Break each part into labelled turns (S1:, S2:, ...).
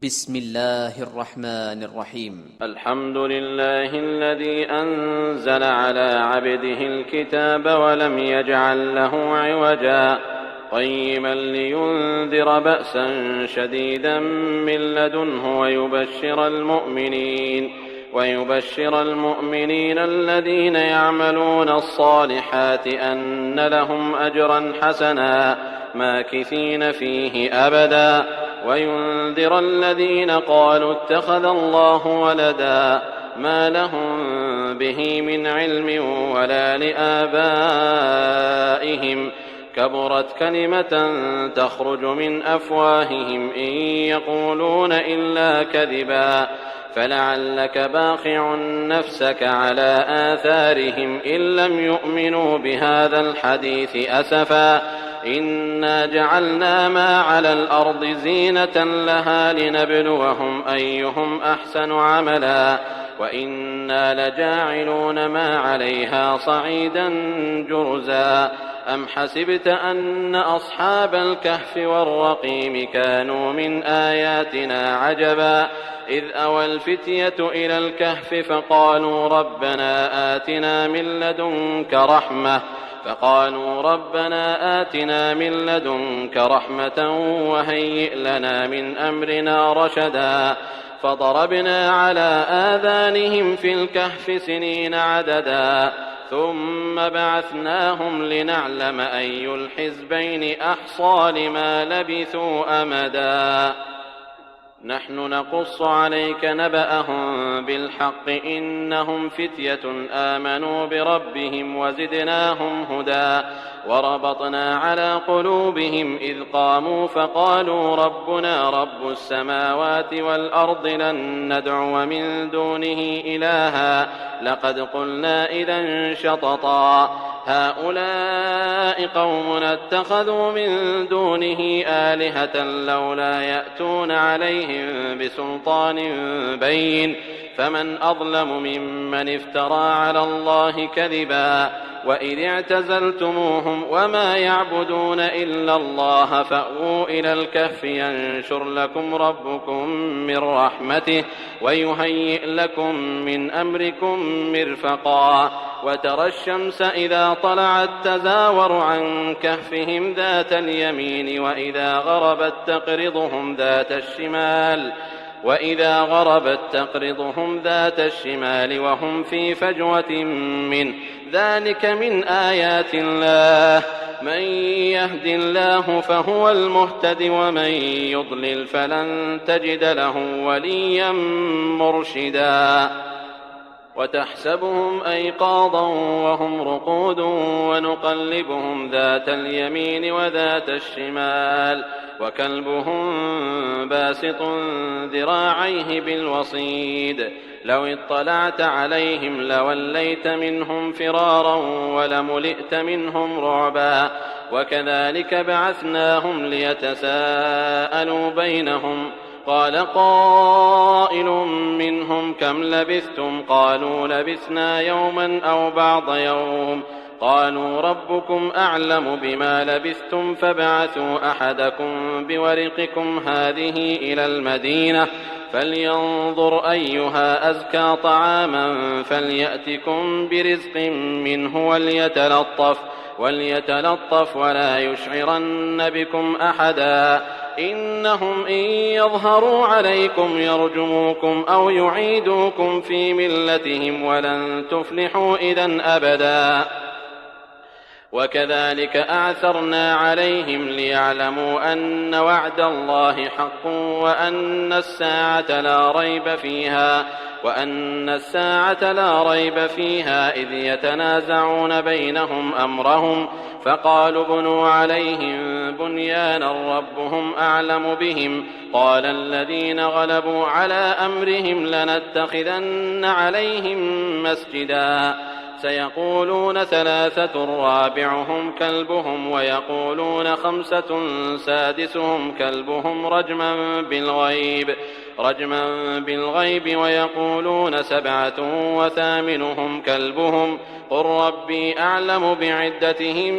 S1: بسم الله الرحمن الرحيم.
S2: الحمد لله الذي أنزل على عبده الكتاب ولم يجعل له عوجا قيما لينذر بأسا شديدا من لدنه ويبشر المؤمنين الذين يعملون الصالحات أن لهم أجرا حسنا ماكثين فيه أبدا وينذر الذين قالوا اتخذ الله ولدا ما لهم به من علم ولا لآبائهم كبرت كلمة تخرج من أفواههم إن يقولون إلا كذبا فلعلك باخع نفسك على آثارهم إن لم يؤمنوا بهذا الحديث أسفا إنا جعلنا ما على الأرض زينة لها لنبلوهم أيهم أحسن عملا وإنا لجاعلون ما عليها صعيدا جرزا أم حسبت أن أصحاب الكهف والرقيم كانوا من آياتنا عجبا إذ أوى الفتية إلى الكهف فقالوا ربنا آتنا من لدنك رحمة وهيئ لنا من أمرنا رشدا فضربنا على آذانهم في الكهف سنين عددا ثم بعثناهم لنعلم أي الحزبين أحصى لما لبثوا أمدا نحن نقص عليك نبأهم بالحق إنهم فتية آمنوا بربهم وزدناهم هدى وربطنا على قلوبهم إذ قاموا فقالوا ربنا رب السماوات والأرض لن ندعو من دونه إلها لقد قلنا إذا شططا هؤلاء قومنا اتخذوا من دونه آلهة لولا يأتون عليهم بسلطان بين فمن أظلم ممن افترى على الله كذبا وإذ اعتزلتموهم وما يعبدون إلا الله فأووا إلى الكهف ينشر لكم ربكم من رحمته ويهيئ لكم من أمركم مرفقا وترى الشمس إذا طلعت تزاور عن كهفهم ذات اليمين وإذا غربت تقرضهم ذات الشمال وهم في فجوة منه ذلك من آيات الله من يهد الله فهو المهتد ومن يضلل فلن تجد له وليا مرشدا وتحسبهم أيقاظا وهم رقود ونقلبهم ذات اليمين وذات الشمال وكلبهم باسط ذراعيه بالوصيد لو اطلعت عليهم لوليت منهم فرارا ولملئت منهم رعبا وكذلك بعثناهم ليتساءلوا بينهم قال قائل منهم كم لبثتم قالوا لبثنا يوما أو بعض يوم قالوا ربكم أعلم بما لبثتم فابعثوا أحدكم بورقكم هذه إلى المدينة فلينظر أيها أزكى طعاما فليأتكم برزق منه وليتلطف ولا يشعرن بكم أحدا إنهم إن يظهروا عليكم يرجموكم أو يعيدوكم في ملتهم ولن تفلحوا إذن أبدا وكذلك أعثرنا عليهم ليعلموا أن وعد الله حق وأن الساعة لا ريب فيها إذ يتنازعون بينهم أمرهم فقالوا بنوا عليهم بنيانا ربهم أعلم بهم قال الذين غلبوا على أمرهم لنتخذن عليهم مسجدا سيقولون 3 رابعهم كلبهم ويقولون 5 سادسهم كلبهم رجما بالغيب ويقولون 7 وثامنهم كلبهم قل ربي أعلم بعدتهم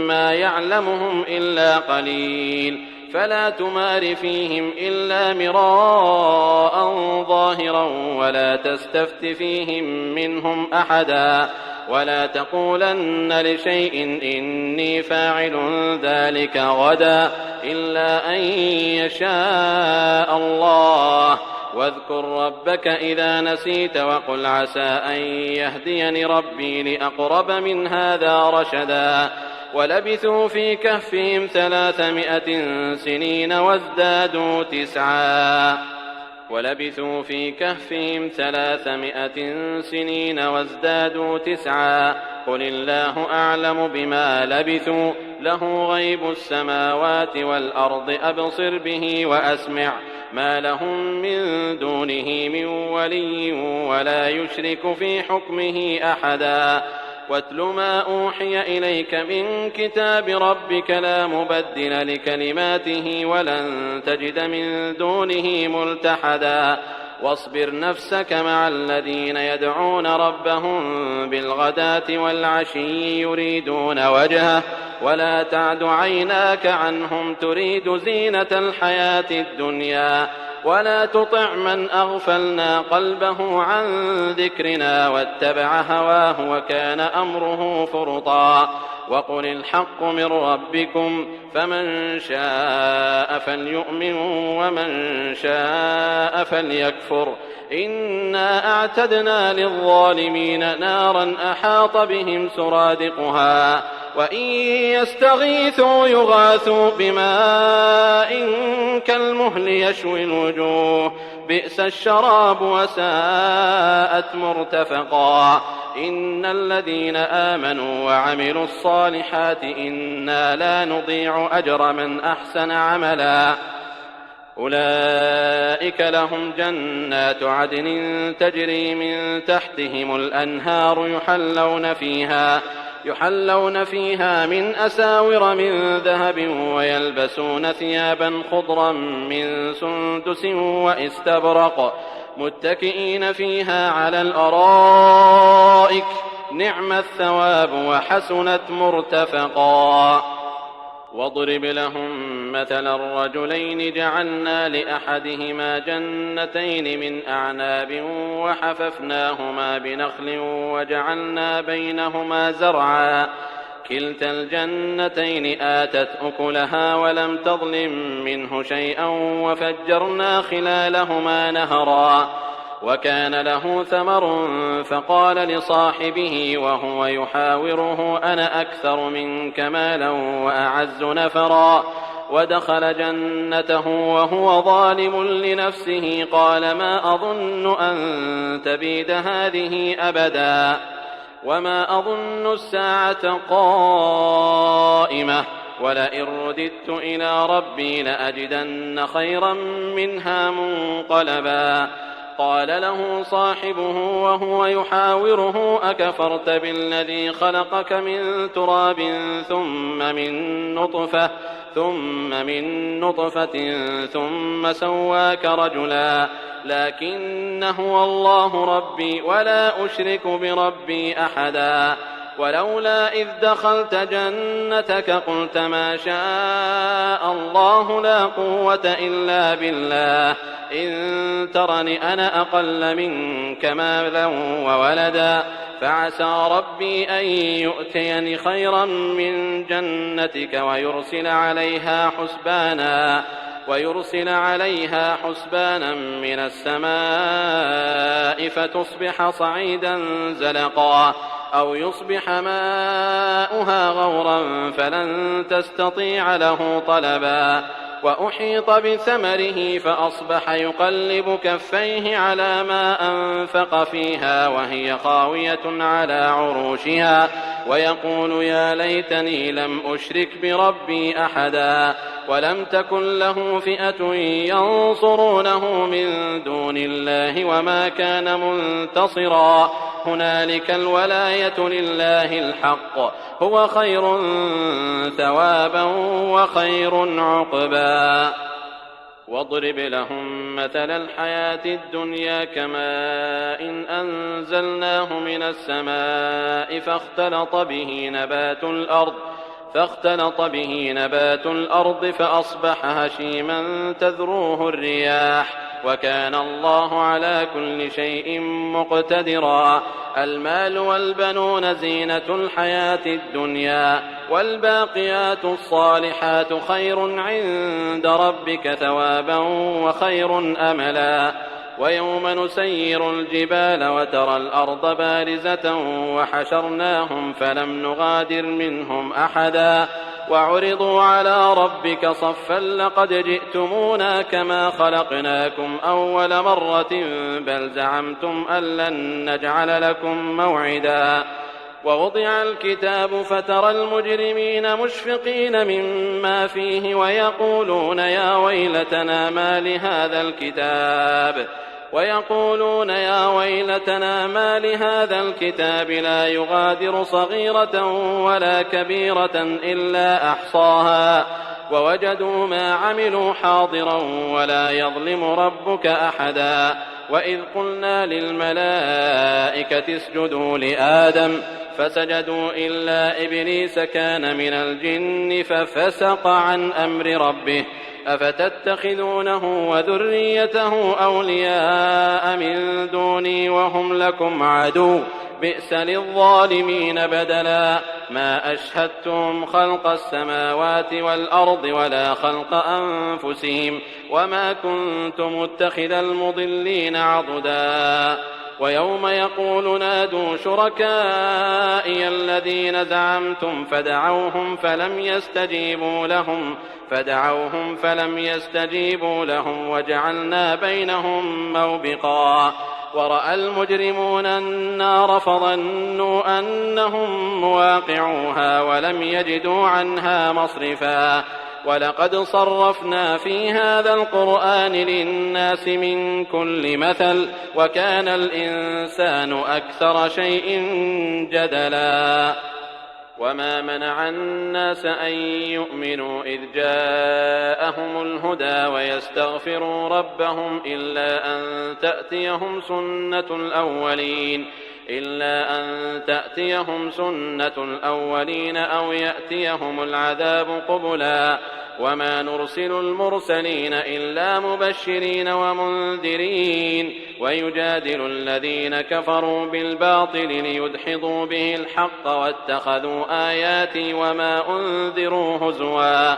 S2: ما يعلمهم إلا قليل فلا تمار فيهم إلا مراء ظاهرا ولا تستفت فيهم منهم أحدا ولا تقولن لشيء إني فاعل ذلك غدا إلا أن يشاء الله واذكر ربك إذا نسيت وقل عسى أن يهديني ربي لأقرب من هذا رشدا ولبثوا في كهفهم 300 سنين وازدادوا تسعا قل الله أعلم بما لبثوا له غيب السماوات والأرض أبصر به وأسمع ما لهم من دونه من ولي ولا يشرك في حكمه أحدا واتل ما أوحي إليك من كتاب ربك لا مبدل لكلماته ولن تجد من دونه ملتحدا واصبر نفسك مع الذين يدعون ربهم بالغداة والعشي يريدون وجهه ولا تعد عيناك عنهم تريد زينة الحياة الدنيا ولا تطع من أغفلنا قلبه عن ذكرنا واتبع هواه وكان أمره فرطا وقل الحق من ربكم فمن شاء فليؤمن ومن شاء فليكفر إنا أعتدنا للظالمين نارا أحاط بهم سرادقها وإن يستغيثوا يغاثوا بماء كالمهل يشوي الوجوه بئس الشراب وساءت مرتفقا إن الذين آمنوا وعملوا الصالحات إنا لا نضيع أجر من أحسن عملا أولئك لهم جنات عدن تجري من تحتهم الأنهار يحلون فيها من أساور من ذهب ويلبسون ثيابا خضرا من سندس واستبرق متكئين فيها على الأرائك نعم الثواب وحسنت مرتفقا واضرب لهم مثلا الرجلين جعلنا لأحدهما جنتين من أعناب وحففناهما بنخل وجعلنا بينهما زرعا كلتا الجنتين آتت أكلها ولم تظلم منه شيئا وفجرنا خلالهما نهرا وكان له ثمر فقال لصاحبه وهو يحاوره أنا أكثر منك مالا وأعز نفرا ودخل جنته وهو ظالم لنفسه قال ما أظن أن تبيد هذه أبدا وما أظن الساعة قائمة ولئن رددت إلى ربي لأجدن خيرا منها منقلبا قال له صاحبه وهو يحاوره أكفرت بالذي خلقك من تراب ثم من نطفة ثم سواك رجلا لكن هو الله ربي ولا أشرك بربي أحدا ولولا إذ دخلت جنتك قلت ما شاء الله لا قوة إلا بالله إن ترني أنا أقل منك مالا وولدا فعسى ربي أن يؤتيني خيرا من جنتك ويرسل عليها حسبانا من السماء فتصبح صعيدا زلقا أو يصبح ماؤها غورا فلن تستطيع له طلبا وأحيط بثمره فأصبح يقلب كفيه على ما أنفق فيها وهي خاوية على عروشها ويقول يا ليتني لم أشرك بربي أحدا ولم تكن له فئة ينصرونه من دون الله وما كان منتصرا هنالك الولاية لله الحق هو خير ثوابا وخير عقبا واضرب لهم مثل الحياة الدنيا كماء إن أنزلناه من السماء فاختلط به نبات الأرض فأصبح هشيما تذروه الرياح وكان الله على كل شيء مقتدرا. المال والبنون زينة الحياة الدنيا والباقيات الصالحات خير عند ربك ثوابا وخير أملا. ويوم نسير الجبال وترى الأرض بارزة وحشرناهم فلم نغادر منهم أحدا وعرضوا على ربك صفا لقد جئتمونا كما خلقناكم أول مرة بل زعمتم أن لن نجعل لكم موعدا. ووضع الكتاب فترى المجرمين مشفقين مما فيه ويقولون يا ويلتنا ما لهذا الكتاب لا يغادر صغيرة ولا كبيرة إلا أحصاها ووجدوا ما عملوا حاضرا ولا يظلم ربك أحدا. وإذ قلنا للملائكة اسجدوا لآدم فسجدوا إلا إبليس كان من الجن ففسق عن أمر ربه أفتتخذونه وذريته أولياء من دوني وهم لكم عدو بئس للظالمين بدلا. ما أشهدتم خلق السماوات والأرض ولا خلق أنفسهم وما كنت متخذ المضلين عضدا. ويوم يقول نادوا شركائي الذين زعمتم فدعوهم فلم يستجيبوا لهم وجعلنا بينهم موبقا. ورأى المجرمون النار فظنوا أنهم مواقعوها ولم يجدوا عنها مصرفا. ولقد صرفنا في هذا القرآن للناس من كل مثل وكان الإنسان أكثر شيء جدلا. وما منع الناس أن يؤمنوا إذ جاءهم الهدى ويستغفروا ربهم إلا أن تأتيهم سنة الأولين أو يأتيهم العذاب قبلا. وما نرسل المرسلين إلا مبشرين ومنذرين ويجادل الذين كفروا بالباطل ليدحضوا به الحق واتخذوا آياتي وما أنذروا هزوا.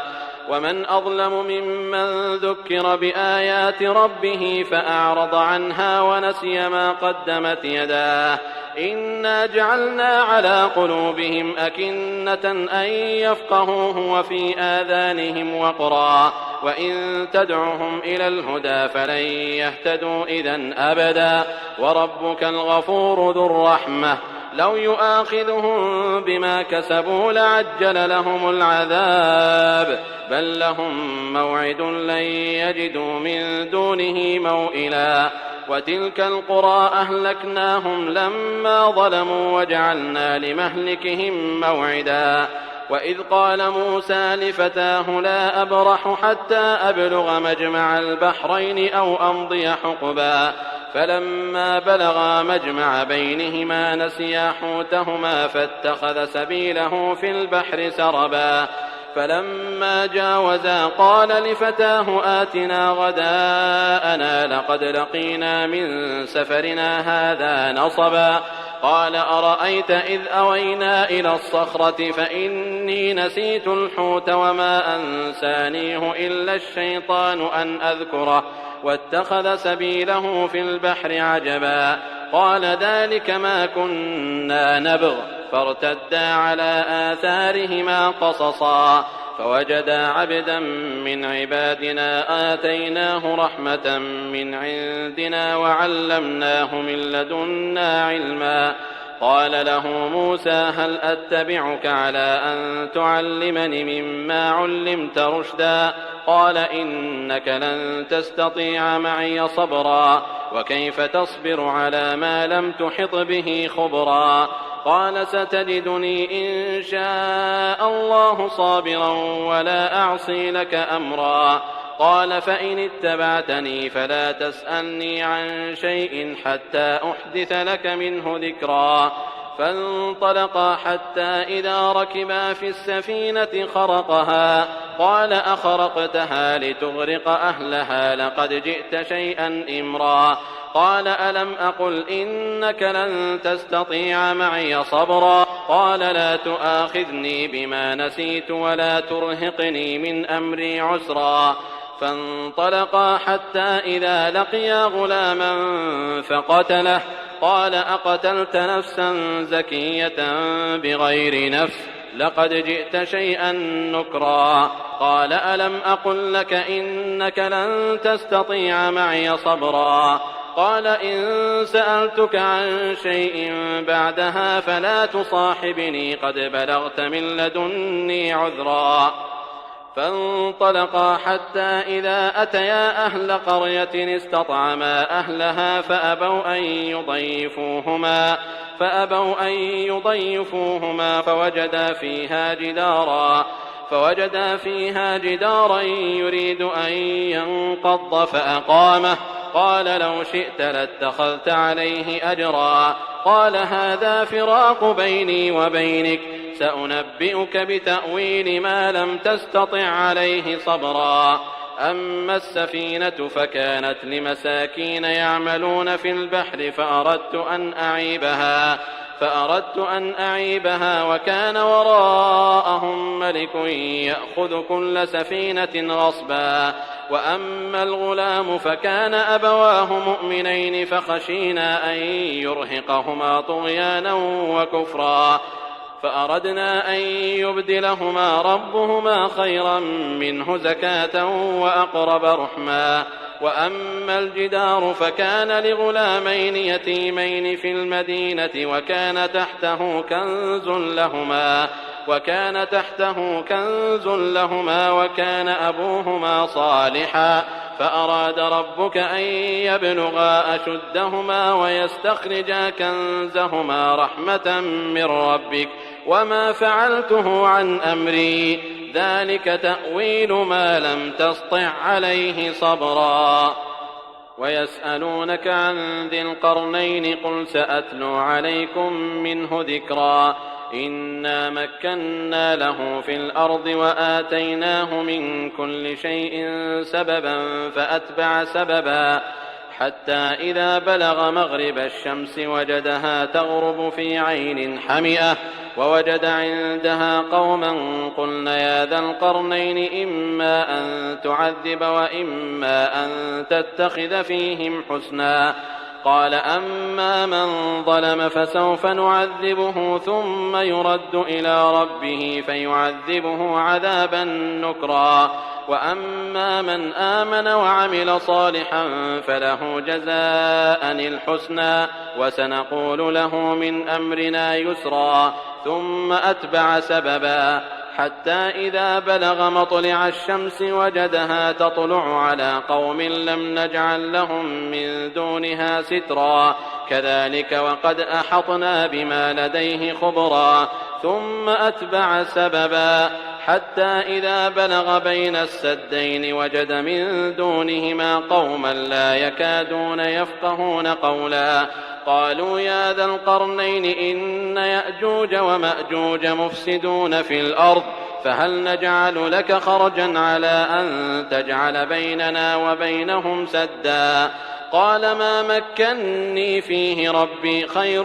S2: ومن أظلم ممن ذكر بآيات ربه فأعرض عنها ونسي ما قدمت يداه إنا جعلنا على قلوبهم أكنة أن يفقهوه وفي آذانهم وقرا وإن تدعهم إلى الهدى فلن يهتدوا إذن أبدا. وربك الغفور ذو الرحمة لو يؤاخذهم بما كسبوا لعجل لهم العذاب بل لهم موعد لن يجدوا من دونه موئلا. وتلك القرى أهلكناهم لما ظلموا وجعلنا لمهلكهم موعدا. وإذ قال موسى لفتاه لا أبرح حتى أبلغ مجمع البحرين أو أمضي حقبا فلما بلغا مجمع بينهما نسيا حوتهما فاتخذ سبيله في البحر سربا. فلما جاوزا قال لفتاه آتنا غداءنا لقد لقينا من سفرنا هذا نصبا. قال أرأيت إذ أوينا إلى الصخرة فإني نسيت الحوت وما أنسانيه إلا الشيطان أن أذكره واتخذ سبيله في البحر عجبا. قال ذلك ما كنا نبغ فارتدا على آثارهما قصصا فوجدا عبدا من عبادنا آتيناه رحمة من عندنا وعلمناه من لدنا علما. قال له موسى هل أتبعك على أن تعلمني مما علمت رشدا قال إنك لن تستطيع معي صبرا وكيف تصبر على ما لم تحط به خبرا. قال ستجدني إن شاء الله صابرا ولا أعصي لك أمرا. قال فإن اتبعتني فلا تسألني عن شيء حتى أحدث لك منه ذكرا. فانطلقا حتى إذا ركبا في السفينة خرقها قال أخرقتها لتغرق أهلها لقد جئت شيئا إمرا قال ألم أقل إنك لن تستطيع معي صبرا قال لا تؤاخذني بما نسيت ولا ترهقني من أمري عسرا فانطلقا حتى إذا لقيا غلاما فقتله قال أقتلت نفسا زكية بغير نفس لقد جئت شيئا نكرا قال ألم أقل لك إنك لن تستطيع معي صبرا قال إن سألتك عن شيء بعدها فلا تصاحبني قد بلغت من لدني عذرا فانطلقا حتى إذا أتيا أهل قرية استطعما أهلها فأبوا أن يضيفوهما فوجدا فيها جدارا يريد أن ينقض فأقامه قال لو شئت لاتخذت عليه أجرا قال هذا فراق بيني وبينك سأنبئك بتأويل ما لم تستطع عليه صبرا أما السفينة فكانت لمساكين يعملون في البحر فأردت أن أعيبها وكان وراءهم ملك يأخذ كل سفينة غصبا وأما الغلام فكان أبواه مؤمنين فخشينا أن يرهقهما طغيانا وكفرا فأردنا أن يبدلهما ربهما خيرا منه زكاة وأقرب رحما وأما الجدار فكان لغلامين يتيمين في المدينة وكان تحته كنز لهما وكان أبوهما صالحا فأراد ربك أن يبلغا أشدهما ويستخرجا كنزهما رحمة من ربك وما فعلته عن أمري ذلك تأويل ما لم تسطع عليه صبرا ويسألونك عن ذي القرنين قل سأتلو عليكم منه ذكرا إنا مكنا له في الأرض وآتيناه من كل شيء سببا فأتبع سببا حتى إذا بلغ مغرب الشمس وجدها تغرب في عين حمئة ووجد عندها قوما قلنا يا ذا القرنين إما أن تعذب وإما أن تتخذ فيهم حسنا قال أما من ظلم فسوف نعذبه ثم يرد إلى ربه فيعذبه عذابا نكرا وأما من آمن وعمل صالحا فله جزاء الحسنى وسنقول له من أمرنا يسرا ثم أتبع سببا حتى إذا بلغ مطلع الشمس وجدها تطلع على قوم لم نجعل لهم من دونها سترا كذلك وقد أحطنا بما لديه خبرا ثم أتبع سببا حتى إذا بلغ بين السدين وجد من دونهما قوما لا يكادون يفقهون قولا قالوا يا ذا القرنين إن يأجوج ومأجوج مفسدون في الأرض فهل نجعل لك خرجا على أن تجعل بيننا وبينهم سدا قال ما مكني فيه ربي خير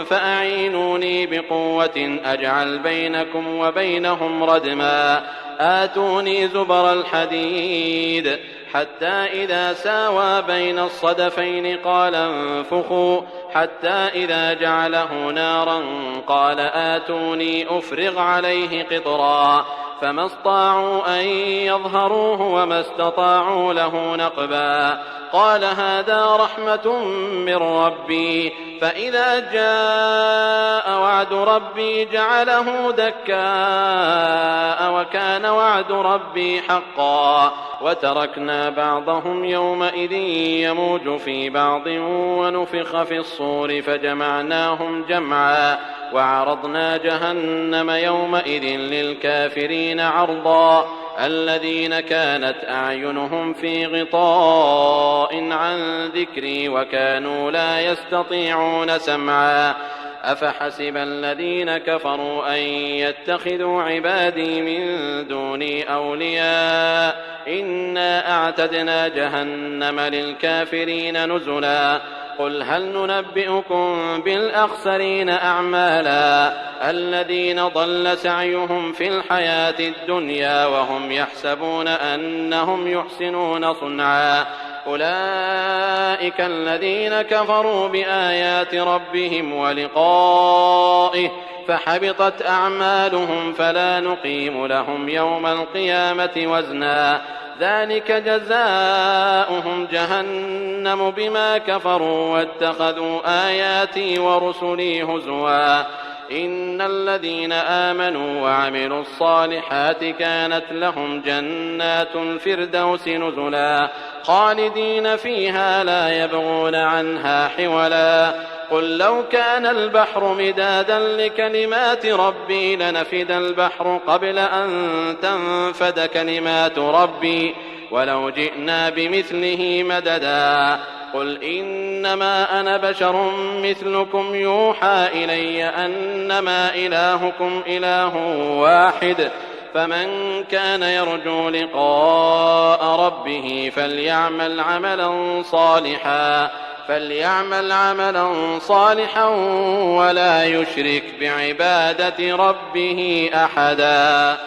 S2: فأعينوني بقوة أجعل بينكم وبينهم ردما آتوني زبر الحديد حتى إذا ساوى بين الصدفين قال انفخوا حتى إذا جعله نارا قال آتوني أفرغ عليه قطرا فما استطاعوا أن يظهروه وما استطاعوا له نقبا قال هذا رحمة من ربي فإذا جاء وعد ربي جعله دكاء وكان وعد ربي حقا وتركنا بعضهم يومئذ يموج في بعض ونفخ في الصور فجمعناهم جمعا وعرضنا جهنم يومئذ للكافرين عرضا الذين كانت أعينهم في غطاء عن ذكري وكانوا لا يستطيعون سمعا أفحسب الذين كفروا أن يتخذوا عبادي من دوني أولياء إنا أعتدنا جهنم للكافرين نزلا قل هل ننبئكم بالأخسرين أعمالا الذين ضل سعيهم في الحياة الدنيا وهم يحسبون أنهم يحسنون صنعا أولئك الذين كفروا بآيات ربهم ولقائه فحبطت أعمالهم فلا نقيم لهم يوم القيامة وزنا ذلك جزاؤهم جهنم بما كفروا واتخذوا آياتي ورسلي هزوا إن الذين آمنوا وعملوا الصالحات كانت لهم جنات الفردوس نزلا خالدين فيها لا يبغون عنها حولا قل لو كان البحر مدادا لكلمات ربي لنفد البحر قبل أن تنفد كلمات ربي ولو جئنا بمثله مددا قل إنما أنا بشر مثلكم يوحى إلي أنما إلهكم إله واحد فمن كان يرجو لقاء ربه فليعمل عملا صالحا ولا يشرك بعبادة ربه أحدا.